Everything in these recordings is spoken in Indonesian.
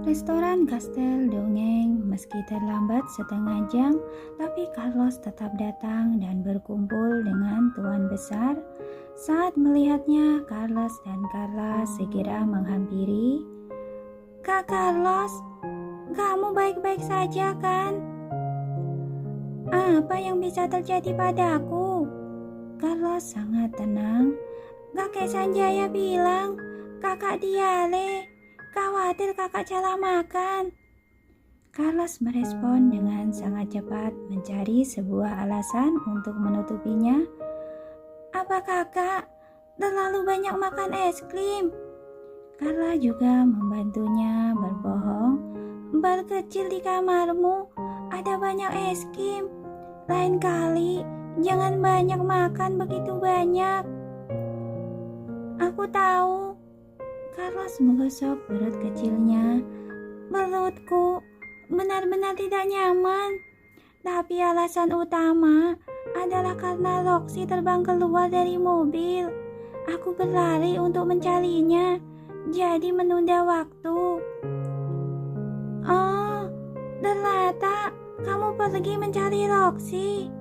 Restoran Kastel dongeng, meski terlambat setengah jam, tapi Carlos tetap datang dan berkumpul dengan Tuan Besar. Saat melihatnya, Carlos dan Carla segera menghampiri. "Kak Carlos, kamu baik-baik saja kan? Apa yang bisa terjadi padaku?" Carlos sangat tenang. "Kakek Sanjaya bilang kakak diare. Khawatir kakak salah makan." Carlos merespon dengan sangat cepat, mencari sebuah alasan untuk menutupinya. "Apa kakak terlalu banyak makan es krim?" Carla juga membantunya berbohong. "Bar kecil di kamarmu ada banyak es krim. Lain kali jangan banyak makan begitu banyak." "Aku tahu." Carlos menggosok perut kecilnya. "Perutku benar-benar tidak nyaman. Tapi alasan utama adalah karena Roxy terbang keluar dari mobil. Aku berlari untuk mencarinya, jadi menunda waktu." "Oh, ternyata kamu pergi mencari Roxy."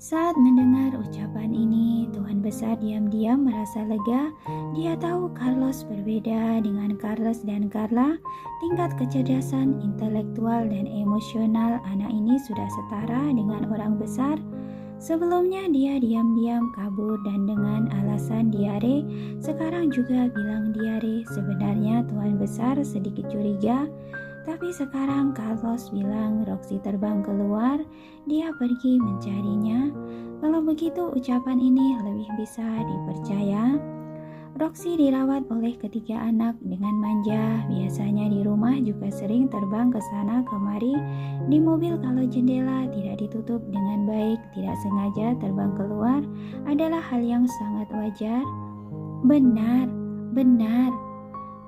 Saat mendengar ucapan ini, Tuan Besar diam-diam merasa lega. Dia tahu Carlos berbeda dengan Carlos dan Carla. Tingkat kecerdasan intelektual dan emosional anak ini sudah setara dengan orang besar. Sebelumnya dia diam-diam kabur dan dengan alasan diare, sekarang juga bilang diare. Sebenarnya Tuan Besar sedikit curiga. Tapi sekarang Carlos bilang Roxy terbang keluar, dia pergi mencarinya. Kalau begitu ucapan ini lebih bisa dipercaya. Roxy dirawat oleh ketiga anak dengan manja. Biasanya di rumah juga sering terbang ke sana kemari. Di mobil kalau jendela tidak ditutup dengan baik, tidak sengaja terbang keluar adalah hal yang sangat wajar. Benar.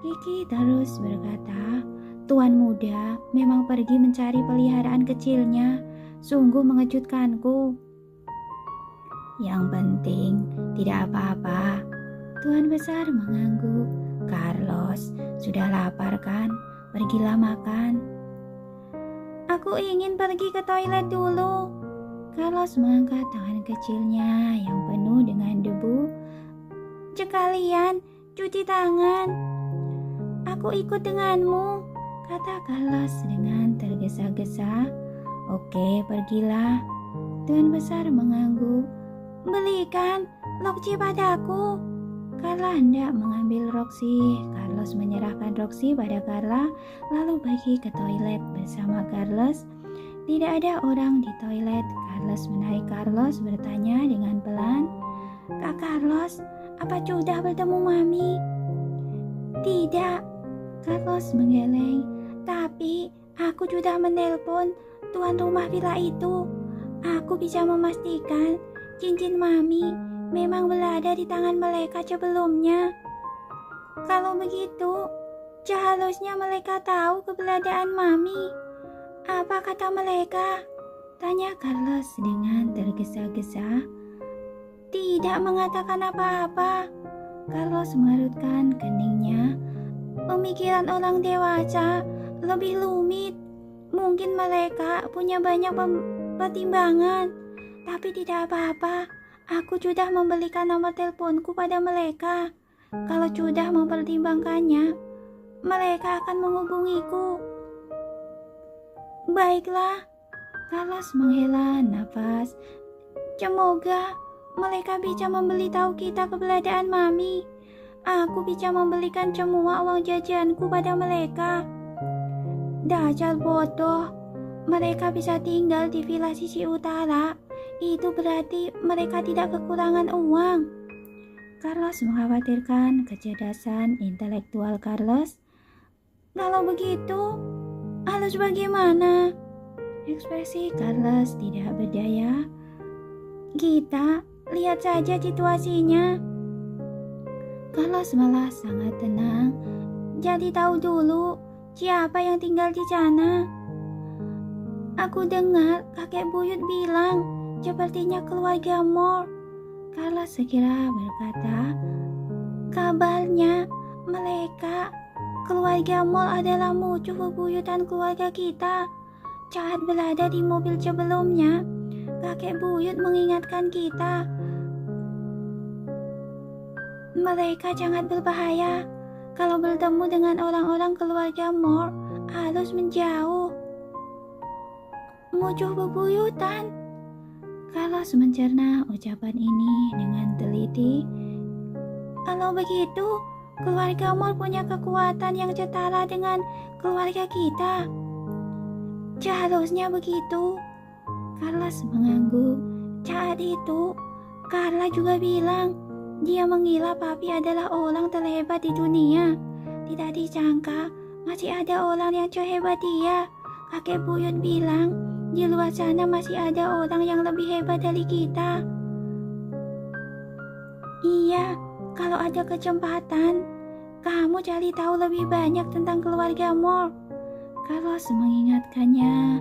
Kiki terus berkata, "Tuan muda memang pergi mencari peliharaan kecilnya. Sungguh mengejutkanku." "Yang penting tidak apa-apa." Tuan Besar mengangguk. "Carlos, sudah lapar kan? Pergilah makan." "Aku ingin pergi ke toilet dulu." Carlos mengangkat tangan kecilnya yang penuh dengan debu. "Sekalian cuci tangan." "Aku ikut denganmu," kata Carlos dengan tergesa-gesa. "Oke, pergilah." Tuan Besar mengangguk. "Belikan Roxy padaku." Carla hendak mengambil Roxy. Carlos menyerahkan Roxy pada Carla, lalu pergi ke toilet bersama Carlos. Tidak ada orang di toilet. Carlos menarik Carlos, bertanya dengan pelan, "Kak Carlos, apa sudah bertemu Mami?" "Tidak." Carlos menggeleng. "Tapi aku sudah menelpon tuan rumah villa itu. Aku bisa memastikan cincin Mami memang berada di tangan mereka sebelumnya. Kalau begitu, seharusnya mereka tahu keberadaan Mami. Apa kata mereka?" tanya Carlos dengan tergesa-gesa. "Tidak mengatakan apa-apa." Carlos mengerutkan keningnya. "Pemikiran orang dewasa lebih rumit. Mungkin mereka punya banyak pertimbangan. Tapi tidak apa-apa. Aku sudah memberikan nomor teleponku pada mereka. Kalau sudah mempertimbangkannya, mereka akan menghubungiku." "Baiklah." Carlos menghela nafas. "Semoga mereka bisa memberitahu kita keberadaan Mami. Aku bisa memberikan semua uang jajanku pada mereka." "Dasar bodoh. Mereka bisa tinggal di villa sisi utara. Itu berarti mereka tidak kekurangan uang." Carlos mengkhawatirkan kecerdasan intelektual Carlos. "Kalau begitu, harus bagaimana?" Ekspresi Carlos tidak berdaya. "Kita lihat saja situasinya." Carlos malah sangat tenang. "Jadi tahu dulu siapa yang tinggal di sana." "Aku dengar kakek buyut bilang sepertinya keluarga Moore." Carlos segera berkata, "Kabarnya mereka Keluarga Mol adalah musuh bebuyutan keluarga kita. Saat berada di mobil sebelumnya, kakek buyut mengingatkan kita. Mereka sangat berbahaya. Kalau bertemu dengan orang-orang keluarga Mol, harus menjauh. Musuh bebuyutan. Carlos mencerna ucapan ini dengan teliti. Kalau begitu, keluarga Mol punya kekuatan yang setara dengan keluarga kita. Seharusnya begitu. Carlos mengangguk. Saat itu, Carla juga bilang, dia mengira Papi adalah orang terhebat di dunia. Tidak disangka, masih ada orang yang sehebat dia. Kakek buyut bilang, di luar sana masih ada orang yang lebih hebat dari kita. Iya, kalau ada kesempatan, kamu cari tahu lebih banyak tentang keluarga Mol. Carlos mengingatkannya,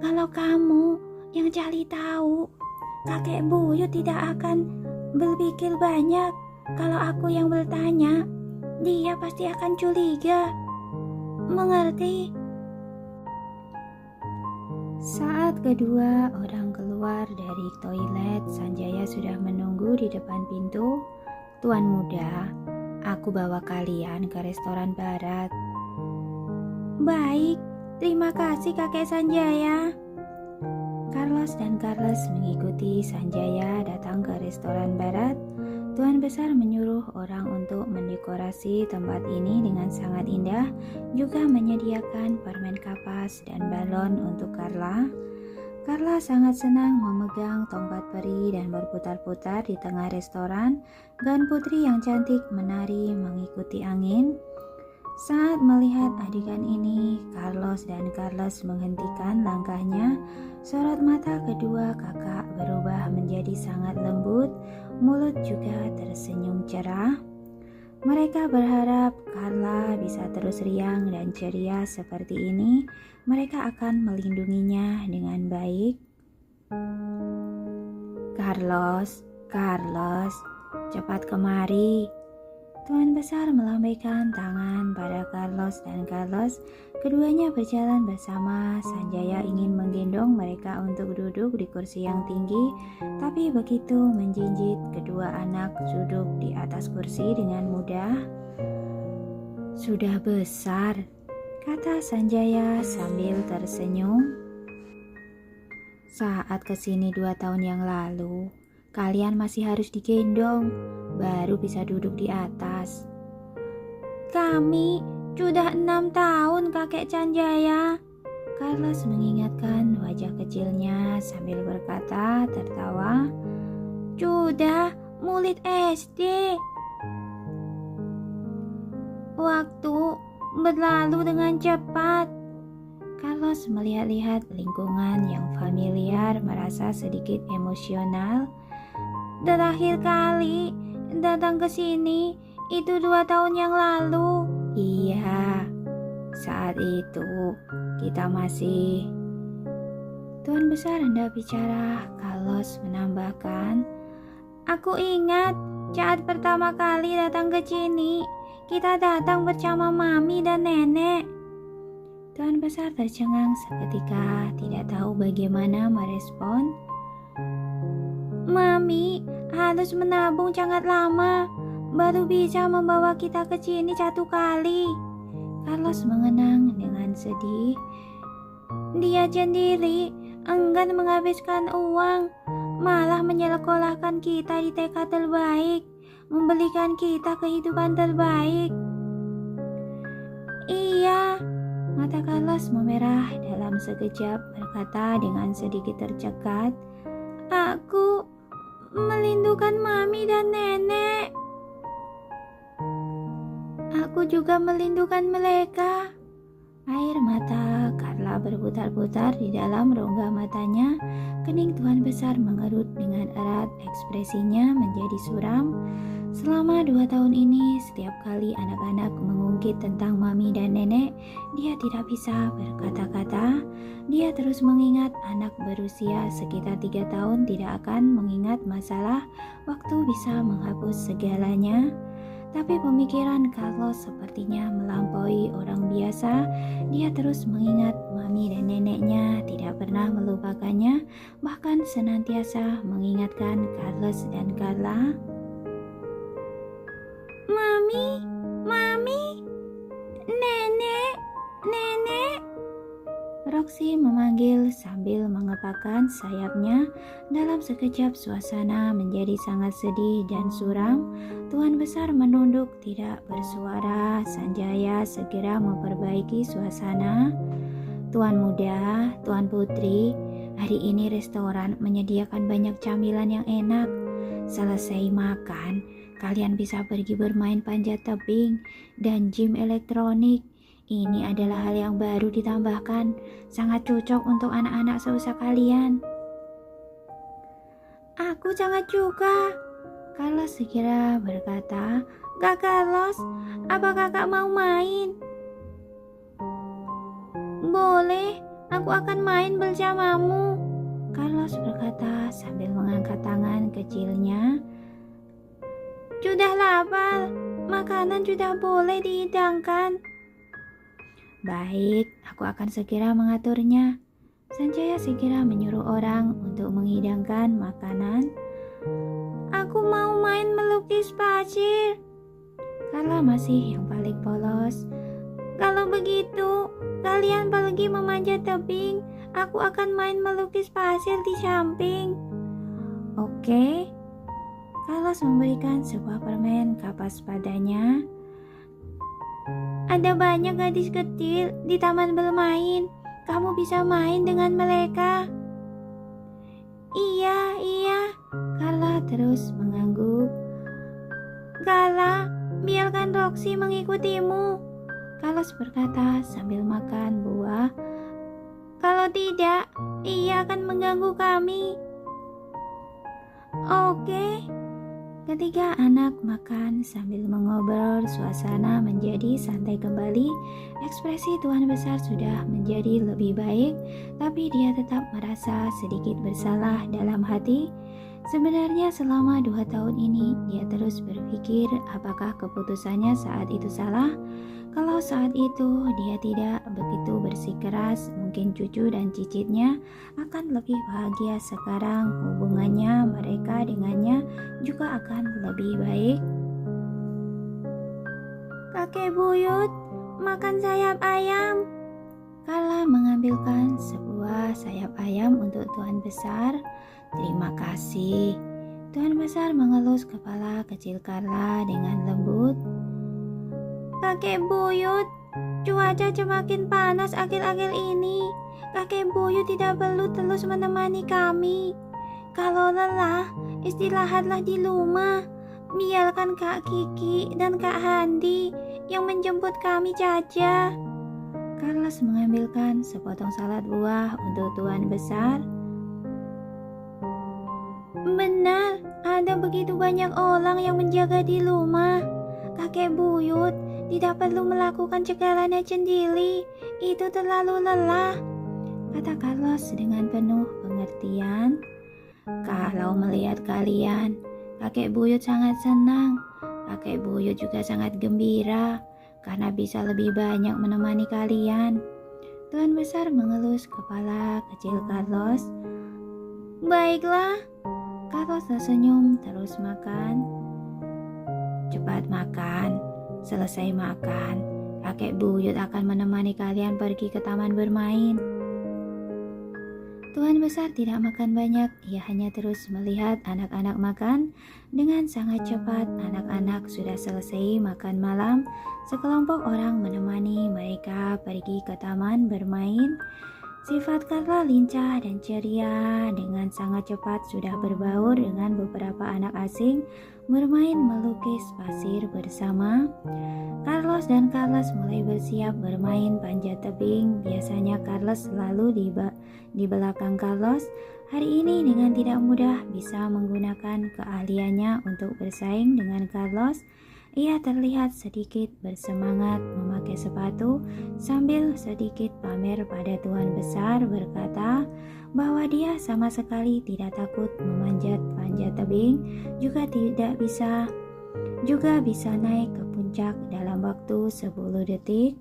kalau kamu yang cari tahu, kakek buyut tidak akan berpikir banyak. Kalau aku yang bertanya, dia pasti akan curiga. Mengerti? Saat kedua orang keluar dari toilet, Sanjaya sudah menunggu di depan pintu. Tuan muda, aku bawa kalian ke restoran barat. Baik, terima kasih kakek Sanjaya. Carlos dan Carlos mengikuti Sanjaya datang ke restoran barat. Tuan besar menyuruh orang untuk mendekorasi tempat ini dengan sangat indah, juga menyediakan permen kapas dan balon untuk Carla. Carla sangat senang memegang tongkat peri dan berputar-putar di tengah restoran. Gaun putri yang cantik menari mengikuti angin. Saat melihat adegan ini, Carlos dan Carlos menghentikan langkahnya. Sorot mata kedua kakak berubah menjadi sangat lembut, mulut juga tersenyum cerah. Mereka berharap Carla bisa terus riang dan ceria seperti ini. Mereka akan melindunginya dengan baik. Carlos, cepat kemari. Tuan besar melambaikan tangan pada Carlos dan Carlos. Keduanya berjalan bersama. Sanjaya ingin menggendong mereka untuk duduk di kursi yang tinggi, tapi begitu menjinjit, kedua anak duduk di atas kursi dengan mudah. Sudah besar, kata Sanjaya sambil tersenyum. Saat kesini 2 tahun yang lalu, kalian masih harus digendong, baru bisa duduk di atas. Kami sudah 6 tahun kakek Sanjaya. Carlos mengingatkan wajah kecilnya sambil berkata tertawa. Sudah murid SD. Waktu berlalu dengan cepat. Carlos melihat-lihat lingkungan yang familiar, merasa sedikit emosional. Terakhir kali datang ke sini itu 2 tahun yang lalu. Iya, saat itu kita masih... Tuan besar hendak bicara, Carlos menambahkan, aku ingat saat pertama kali datang ke sini, kita datang bersama mami dan nenek. Tuan besar tercengang seketika, tidak tahu bagaimana merespon. Mami harus menabung sangat lama, baru bisa membawa kita ke sini 1 kali. Carlos mengenang dengan sedih. Dia sendiri enggan menghabiskan uang, malah menyekolahkan kita di TK terbaik, memberikan kita kehidupan terbaik. Iya, mata Carlos memerah dalam sekejap, berkata dengan sedikit tercekat, aku merindukan mami dan nenek. Aku juga merindukan mereka. Air mata Carla berputar-putar di dalam rongga matanya. Kening Tuan besar mengerut dengan erat, ekspresinya menjadi suram. Selama 2 tahun ini, setiap kali anak-anak mengungkit tentang mami dan nenek, dia tidak bisa berkata-kata. Dia terus mengingat anak berusia sekitar 3 tahun tidak akan mengingat masalah. Waktu bisa menghapus segalanya. Tapi pemikiran Carlos sepertinya melampaui orang biasa. Dia terus mengingat mami dan neneknya, tidak pernah melupakannya, bahkan senantiasa mengingatkan Carlos dan Carla. Mami, mami, nenek, nenek. Roxy memanggil sambil mengepakkan sayapnya. Dalam sekejap suasana menjadi sangat sedih dan suram. Tuan besar menunduk tidak bersuara. Sanjaya segera memperbaiki suasana. Tuan muda, Tuan putri, hari ini restoran menyediakan banyak camilan yang enak. Selesai makan, kalian bisa pergi bermain panjat tebing dan gym elektronik. Ini adalah hal yang baru ditambahkan, sangat cocok untuk anak-anak seusia kalian. Aku sangat suka. Carlos segera berkata, Kak Carlos, apa kakak mau main? Boleh, aku akan main bersamamu. Carlos berkata sambil mengangkat tangan kecilnya. Sudah lapar, makanan sudah boleh dihidangkan. Baik, aku akan segera mengaturnya. Sanjaya segera menyuruh orang untuk menghidangkan makanan. Aku mau main melukis pasir. Carla masih yang paling polos. Kalau begitu, kalian pergi memanjat tebing. Aku akan main melukis pasir di samping. Oke. Carlos memberikan sebuah permen kapas padanya. Ada banyak gadis kecil di taman bermain. Kamu bisa main dengan mereka. Iya. Carla terus mengangguk. Carla, biarkan Roxy mengikutimu. Carlos berkata sambil makan buah. Kalau tidak, ia akan mengganggu kami. Oke. Ketiga anak makan sambil mengobrol, suasana menjadi santai kembali. Ekspresi Tuan Besar sudah menjadi lebih baik, tapi dia tetap merasa sedikit bersalah dalam hati. Sebenarnya selama 2 tahun ini, dia terus berpikir apakah keputusannya saat itu salah. Kalau saat itu dia tidak begitu bersikeras, mungkin cucu dan cicitnya akan lebih bahagia sekarang. Hubungannya mereka dengannya juga akan lebih baik. Kakek buyut, makan sayap ayam. Carla mengambilkan sebuah sayap ayam untuk Tuan Besar. Terima kasih. Tuan Besar mengelus kepala kecil Carla dengan lembut. Kakek buyut, cuaca semakin panas akhir-akhir ini. Kakek buyut tidak perlu terus menemani kami. Kalau lelah, istirahatlah di rumah. Biarkan Kak Kiki dan Kak Handi yang menjemput kami saja. Carlos mengambilkan sepotong salad buah untuk Tuan Besar. Benar, ada begitu banyak orang yang menjaga di rumah. Kakek buyut tidak perlu melakukan cekalannya sendiri. Itu terlalu lelah, kata Carlos dengan penuh pengertian. Kalau melihat kalian, kakek buyut sangat senang. Kakek buyut juga sangat gembira karena bisa lebih banyak menemani kalian. Tuan Besar mengelus kepala kecil Carlos. Baiklah. Carlos tersenyum terus makan. Cepat makan. Selesai makan, kakek buyut akan menemani kalian pergi ke taman bermain. Tuan Besar tidak makan banyak, ia hanya terus melihat anak-anak makan. Dengan sangat cepat, anak-anak sudah selesai makan malam. Sekelompok orang menemani mereka pergi ke taman bermain. Sifat Carla lincah dan ceria, dengan sangat cepat sudah berbaur dengan beberapa anak asing, bermain melukis pasir bersama. Carlos dan Carlos mulai bersiap bermain panjat tebing. Biasanya Carlos selalu di belakang Carlos. Hari ini dengan tidak mudah bisa menggunakan keahliannya untuk bersaing dengan Carlos. Ia terlihat sedikit bersemangat memakai sepatu sambil sedikit pamer pada Tuan Besar, berkata bahwa dia sama sekali tidak takut memanjat panjat tebing, juga tidak bisa juga bisa naik ke puncak dalam waktu 10 detik.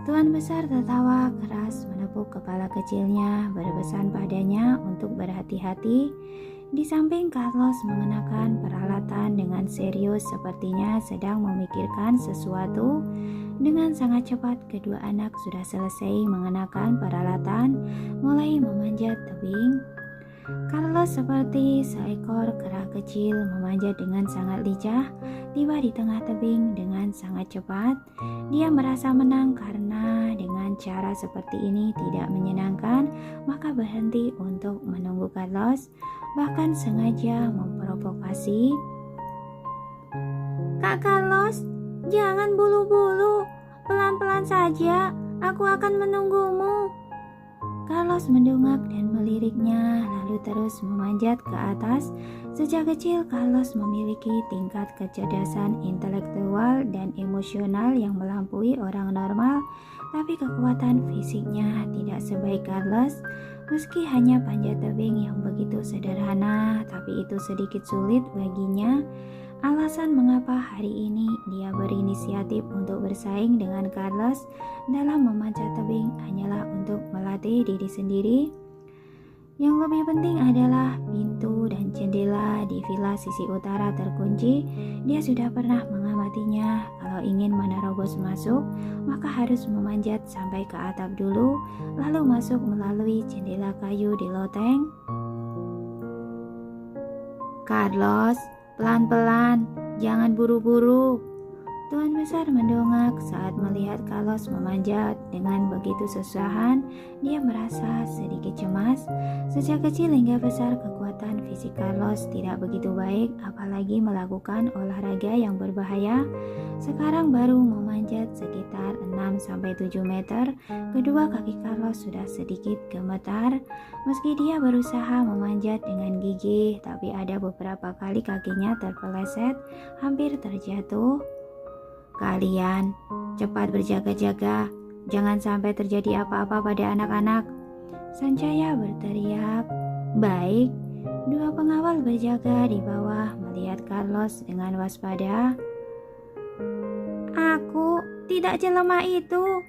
Tuan besar tertawa keras menepuk kepala kecilnya, berpesan padanya untuk berhati-hati. Di samping Carlos mengenakan peralatan dengan serius, sepertinya sedang memikirkan sesuatu. Dengan sangat cepat kedua anak sudah selesai mengenakan peralatan, mulai memanjat tebing. Carlos seperti seekor kera kecil memanjat dengan sangat lincah, tiba di tengah tebing dengan sangat cepat. Dia merasa menang karena dengan cara seperti ini tidak menyenangkan, maka berhenti untuk menunggu Carlos, bahkan sengaja memprovokasi. "Kak Carlos, jangan bulu-bulu, pelan-pelan saja, aku akan menunggumu." Carlos mendongak dan meliriknya, lalu terus memanjat ke atas. Sejak kecil, Carlos memiliki tingkat kecerdasan intelektual dan emosional yang melampaui orang normal, tapi kekuatan fisiknya tidak sebaik Carlos. Meski hanya panjat tebing yang begitu sederhana, tapi itu sedikit sulit baginya. Alasan mengapa hari ini dia berinisiatif untuk bersaing dengan Carlos dalam memanjat tebing hanyalah untuk melatih diri sendiri. Yang lebih penting adalah pintu dan jendela di villa sisi utara terkunci. Dia sudah pernah mengamatinya. Kalau ingin menerobos masuk, maka harus memanjat sampai ke atap dulu, lalu masuk melalui jendela kayu di loteng. "Carlos, pelan-pelan, jangan buru-buru." Tuan besar mendongak saat melihat Carlos memanjat dengan begitu susahan. Dia merasa sedikit cemas. Sejak kecil hingga besar kekuatan fisik Carlos tidak begitu baik, apalagi melakukan olahraga yang berbahaya. Sekarang baru memanjat sekitar 6-7 meter, kedua kaki Carlos sudah sedikit gemetar. Meski dia berusaha memanjat dengan gigih, tapi ada beberapa kali kakinya terpeleset, hampir terjatuh. "Kalian cepat berjaga-jaga, jangan sampai terjadi apa-apa pada anak-anak," Sanjaya berteriak. "Baik." Dua pengawal berjaga di bawah melihat Carlos dengan waspada. "Aku tidak selemah itu,"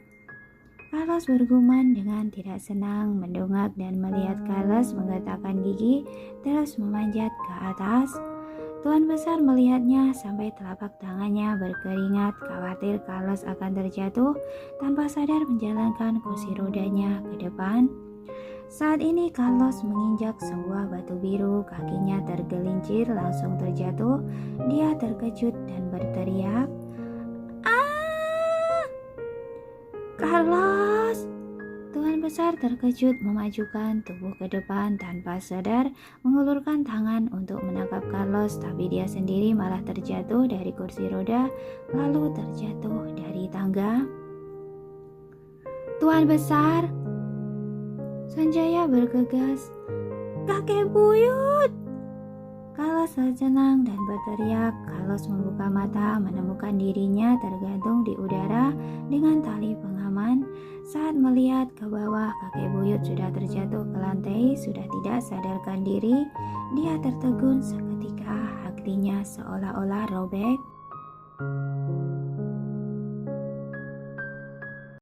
Carlos bergumam dengan tidak senang, mendongak dan melihat Carlos menggetakkan gigi terus memanjat ke atas. Tuan besar melihatnya sampai telapak tangannya berkeringat, khawatir Carlos akan terjatuh, tanpa sadar menjalankan kursi rodanya ke depan. Saat ini Carlos menginjak sebuah batu biru, kakinya tergelincir langsung terjatuh. Dia terkejut dan berteriak, "Ah!" "Carlos!" Tuan besar terkejut memajukan tubuh ke depan tanpa sadar, mengulurkan tangan untuk menangkap Carlos, tapi dia sendiri malah terjatuh dari kursi roda, lalu terjatuh dari tangga. "Tuan besar!" Sanjaya bergegas, "Kakek buyut!" Carlos senang dan berteriak. Carlos membuka mata, menemukan dirinya tergantung di udara dengan tali pengaman. Saat melihat ke bawah, kakek buyut sudah terjatuh ke lantai, sudah tidak sadarkan diri. Dia tertegun seketika, hatinya seolah-olah robek.